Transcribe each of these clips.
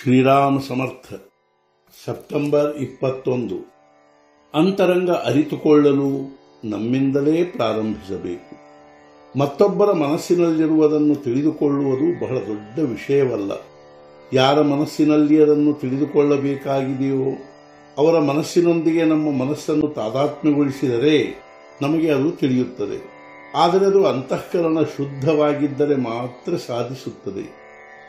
ಶ್ರೀರಾಮ ಸಮರ್ಥ September 21 ಅಂತರಂಗ ಅರಿತುಕೊಳ್ಳಲು ನಮ್ಮಿಂದಲೇ ಪ್ರಾರಂಭಿಸಬೇಕು. ಮತ್ತೊಬ್ಬರ ಮನಸ್ಸಿನಲ್ಲಿರುವುದನ್ನು ತಿಳಿದುಕೊಳ್ಳುವುದು ಬಹಳ ದೊಡ್ಡ ವಿಷಯವಲ್ಲ. ಯಾರ ಮನಸ್ಸಿನಲ್ಲಿ ಅದನ್ನು ತಿಳಿದುಕೊಳ್ಳಬೇಕಾಗಿದೆಯೋ ಅವರ ಮನಸ್ಸಿನೊಂದಿಗೆ ನಮ್ಮ ಮನಸ್ಸನ್ನು ತಾದಾತ್ಮ್ಯಗೊಳಿಸಿದರೆ ನಮಗೆ ಅದು ತಿಳಿಯುತ್ತದೆ. ಆದರೆ ಅದು ಅಂತಃಕರಣ ಶುದ್ಧವಾಗಿದ್ದರೆ ಮಾತ್ರ ಸಾಧಿಸುತ್ತದೆ.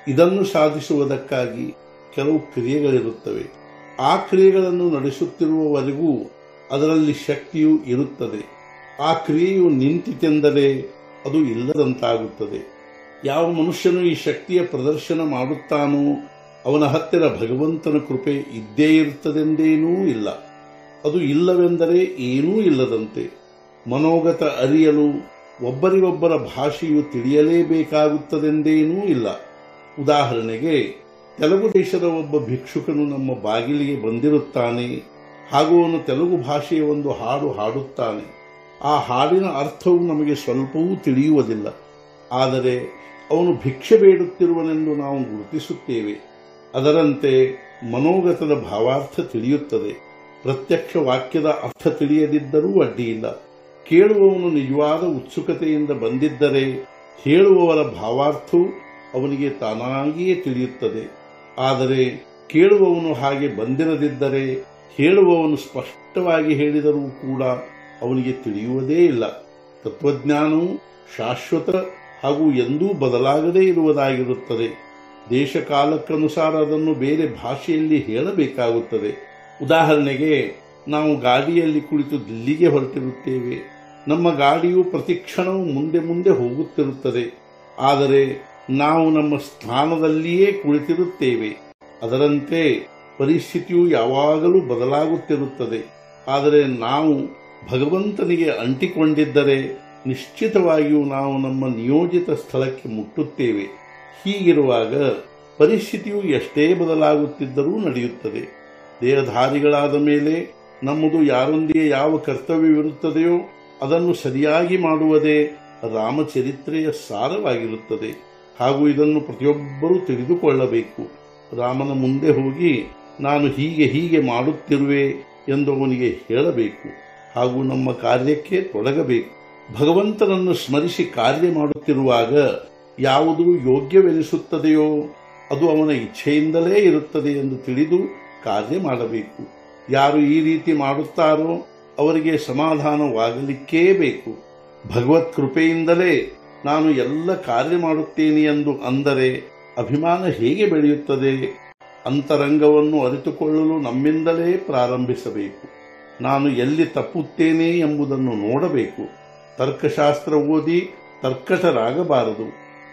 ಇದನ್ನು ಸಾಧಿಸುವುದಕ್ಕಾಗಿ ಕೆಲವು ಕ್ರಿಯೆಗಳಿರುತ್ತವೆ. ಆ ಕ್ರಿಯೆಗಳನ್ನು ನಡೆಸುತ್ತಿರುವವರೆಗೂ ಅದರಲ್ಲಿ ಶಕ್ತಿಯು ಇರುತ್ತದೆ. ಆ ಕ್ರಿಯೆಯು ನಿಂತಿತೆಂದರೆ ಅದು ಇಲ್ಲದಂತಾಗುತ್ತದೆ. ಯಾವ ಮನುಷ್ಯನು ಈ ಶಕ್ತಿಯ ಪ್ರದರ್ಶನ ಮಾಡುತ್ತಾನೋ ಅವನ ಹತ್ತಿರ ಭಗವಂತನ ಕೃಪೆ ಇದ್ದೇ ಇರುತ್ತದೆಂದೇನೂ ಇಲ್ಲ. ಅದು ಇಲ್ಲವೆಂದರೆ ಏನೂ ಇಲ್ಲದಂತೆ. ಮನೋಗತ ಅರಿಯಲು ಒಬ್ಬರಿಗೊಬ್ಬರ ಭಾಷೆಯು ತಿಳಿಯಲೇಬೇಕಾಗುತ್ತದೆಂದೇನೂ ಇಲ್ಲ. ಉದಾಹರಣೆಗೆ, ತೆಲುಗು ದೇಶದ ಒಬ್ಬ ಭಿಕ್ಷುಕನು ನಮ್ಮ ಬಾಗಿಲಿಗೆ ಬಂದಿರುತ್ತಾನೆ ಹಾಗೂ ಅವನು ತೆಲುಗು ಭಾಷೆಯ ಒಂದು ಹಾಡು ಹಾಡುತ್ತಾನೆ. ಆ ಹಾಡಿನ ಅರ್ಥವು ನಮಗೆ ಸ್ವಲ್ಪವೂ ತಿಳಿಯುವುದಿಲ್ಲ. ಆದರೆ ಅವನು ಭಿಕ್ಷೆ ಬೇಡುತ್ತಿರುವನೆಂದು ನಾವು ಗುರುತಿಸುತ್ತೇವೆ. ಅದರಂತೆ ಮನೋಗತದ ಭಾವಾರ್ಥ ತಿಳಿಯುತ್ತದೆ. ಪ್ರತ್ಯಕ್ಷ ವಾಕ್ಯದ ಅರ್ಥ ತಿಳಿಯದಿದ್ದರೂ ಅಡ್ಡಿಯಿಲ್ಲ. ಕೇಳುವವನು ನಿಜವಾದ ಉತ್ಸುಕತೆಯಿಂದ ಬಂದಿದ್ದರೆ ಹೇಳುವವರ ಭಾವಾರ್ಥವು ಅವನಿಗೆ ತಾನಾಗಿಯೇ ತಿಳಿಯುತ್ತದೆ. ಆದರೆ ಕೇಳುವವನು ಹಾಗೆ ಬಂದಿರದಿದ್ದರೆ ಹೇಳುವವನು ಸ್ಪಷ್ಟವಾಗಿ ಹೇಳಿದರೂ ಕೂಡ ಅವನಿಗೆ ತಿಳಿಯುವುದೇ ಇಲ್ಲ. ತತ್ವಜ್ಞಾನವು ಶಾಶ್ವತ ಹಾಗೂ ಎಂದೂ ಬದಲಾಗದೇ ಇರುವುದಾಗಿರುತ್ತದೆ. ದೇಶಕಾಲಕ್ಕನುಸಾರ ಅದನ್ನು ಬೇರೆ ಭಾಷೆಯಲ್ಲಿ ಹೇಳಬೇಕಾಗುತ್ತದೆ. ಉದಾಹರಣೆಗೆ, ನಾವು ಗಾಡಿಯಲ್ಲಿ ಕುಳಿತು ದಿಲ್ಲಿಗೆ ಹೊರಟಿರುತ್ತೇವೆ. ನಮ್ಮ ಗಾಡಿಯು ಪ್ರತಿಕ್ಷಣವೂ ಮುಂದೆ ಮುಂದೆ ಹೋಗುತ್ತಿರುತ್ತದೆ. ಆದರೆ ನಾವು ನಮ್ಮ ಸ್ಥಾನದಲ್ಲಿಯೇ ಕುಳಿತಿರುತ್ತೇವೆ. ಅದರಂತೆ ಪರಿಸ್ಥಿತಿಯು ಯಾವಾಗಲೂ ಬದಲಾಗುತ್ತಿರುತ್ತದೆ. ಆದರೆ ನಾವು ಭಗವಂತನಿಗೆ ಅಂಟಿಕೊಂಡಿದ್ದರೆ ನಿಶ್ಚಿತವಾಗಿಯೂ ನಾವು ನಮ್ಮ ನಿಯೋಜಿತ ಸ್ಥಳಕ್ಕೆ ಮುಟ್ಟುತ್ತೇವೆ. ಹೀಗಿರುವಾಗ ಪರಿಸ್ಥಿತಿಯು ಎಷ್ಟೇ ಬದಲಾಗುತ್ತಿದ್ದರೂ ನಡೆಯುತ್ತದೆ. ದೇಹಧಾರಿಗಳಾದ ಮೇಲೆ ನಮ್ಮದು ಯಾರೊಂದಿಗೆ ಯಾವ ಕರ್ತವ್ಯವಿರುತ್ತದೆಯೋ ಅದನ್ನು ಸರಿಯಾಗಿ ಮಾಡುವುದೇ ರಾಮಚರಿತ್ರೆಯ ಸಾರವಾಗಿರುತ್ತದೆ. ಹಾಗೂ ಇದನ್ನು ಪ್ರತಿಯೊಬ್ಬರೂ ತಿಳಿದುಕೊಳ್ಳಬೇಕು. ರಾಮನ ಮುಂದೆ ಹೋಗಿ ನಾನು ಹೀಗೆ ಮಾಡುತ್ತಿರುವೆ ಎಂದು ಅವನಿಗೆ ಹೇಳಬೇಕು ಹಾಗೂ ನಮ್ಮ ಕಾರ್ಯಕ್ಕೆ ತೊಡಗಬೇಕು. ಭಗವಂತನನ್ನು ಸ್ಮರಿಸಿ ಕಾರ್ಯ ಮಾಡುತ್ತಿರುವಾಗ ಯಾವುದು ಯೋಗ್ಯವೆನಿಸುತ್ತದೆಯೋ ಅದು ಅವನ ಇಚ್ಛೆಯಿಂದಲೇ ಇರುತ್ತದೆ ಎಂದು ತಿಳಿದು ಕಾರ್ಯ ಮಾಡಬೇಕು. ಯಾರು ಈ ರೀತಿ ಮಾಡುತ್ತಾರೋ ಅವರಿಗೆ ಸಮಾಧಾನವಾಗಲಿಕ್ಕೇ ಬೇಕು. ಭಗವತ್ ಕೃಪೆಯಿಂದಲೇ ನಾನು ಎಲ್ಲ ಕಾರ್ಯ ಮಾಡುತ್ತೇನೆ ಎಂದು ಅಂದರೆ ಅಭಿಮಾನ ಹೇಗೆ ಬೆಳೆಯುತ್ತದೆ? ಅಂತರಂಗವನ್ನು ಅರಿತುಕೊಳ್ಳಲು ನಮ್ಮಿಂದಲೇ ಪ್ರಾರಂಭಿಸಬೇಕು. ನಾನು ಎಲ್ಲಿ ತಪ್ಪುತ್ತೇನೆ ಎಂಬುದನ್ನು ನೋಡಬೇಕು. ತರ್ಕಶಾಸ್ತ್ರ ಓದಿ ತರ್ಕಟರಾಗಬಾರದು.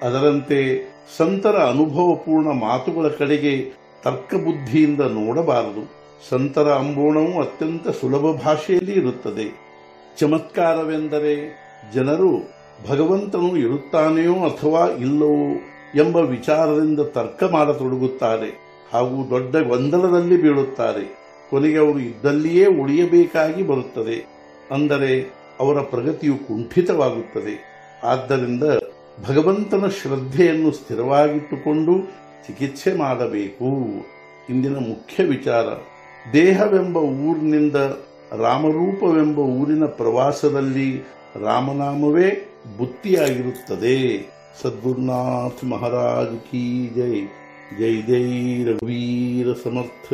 ಅದರಂತೆ ಸಂತರ ಅನುಭವಪೂರ್ಣ ಮಾತುಗಳ ಕಡೆಗೆ ತರ್ಕಬುದ್ಧಿಯಿಂದ ನೋಡಬಾರದು. ಸಂತರ ಅಂಬೋಣವು ಅತ್ಯಂತ ಸುಲಭ ಭಾಷೆಯಲ್ಲಿ ಇರುತ್ತದೆ. ಚಮತ್ಕಾರವೆಂದರೆ ಜನರು ಭಗವಂತನು ಇರುತ್ತಾನೆಯೋ ಅಥವಾ ಇಲ್ಲವೋ ಎಂಬ ವಿಚಾರದಿಂದ ತರ್ಕ ಮಾಡತೊಡಗುತ್ತಾರೆ ಹಾಗೂ ದೊಡ್ಡ ಗೊಂದಲದಲ್ಲಿ ಬೀಳುತ್ತಾರೆ. ಕೊನೆಗೆ ಅವರು ಇದ್ದಲ್ಲಿಯೇ ಉಳಿಯಬೇಕಾಗಿ ಬರುತ್ತದೆ. ಅಂದರೆ ಅವರ ಪ್ರಗತಿಯು ಕುಂಠಿತವಾಗುತ್ತದೆ. ಆದ್ದರಿಂದ ಭಗವಂತನ ಶ್ರದ್ಧೆಯನ್ನು ಸ್ಥಿರವಾಗಿಟ್ಟುಕೊಂಡು ಚಿಕಿತ್ಸೆ ಮಾಡಬೇಕು. ಇಂದಿನ ಮುಖ್ಯ ವಿಚಾರ, ದೇಹವೆಂಬ ಊರಿನಿಂದ ರಾಮರೂಪವೆಂಬ ಊರಿನ ಪ್ರವಾಸದಲ್ಲಿ ರಾಮನಾಮವೇ ಬುತ್ತಿಯಾಗಿರುತ್ತದೆ. ಸದ್ಗುರುನಾಥ ಮಹಾರಾಜ್ ಕಿ ಜೈ. ಜೈ ಜೈ ರಘುವೀರ ಸಮರ್ಥ.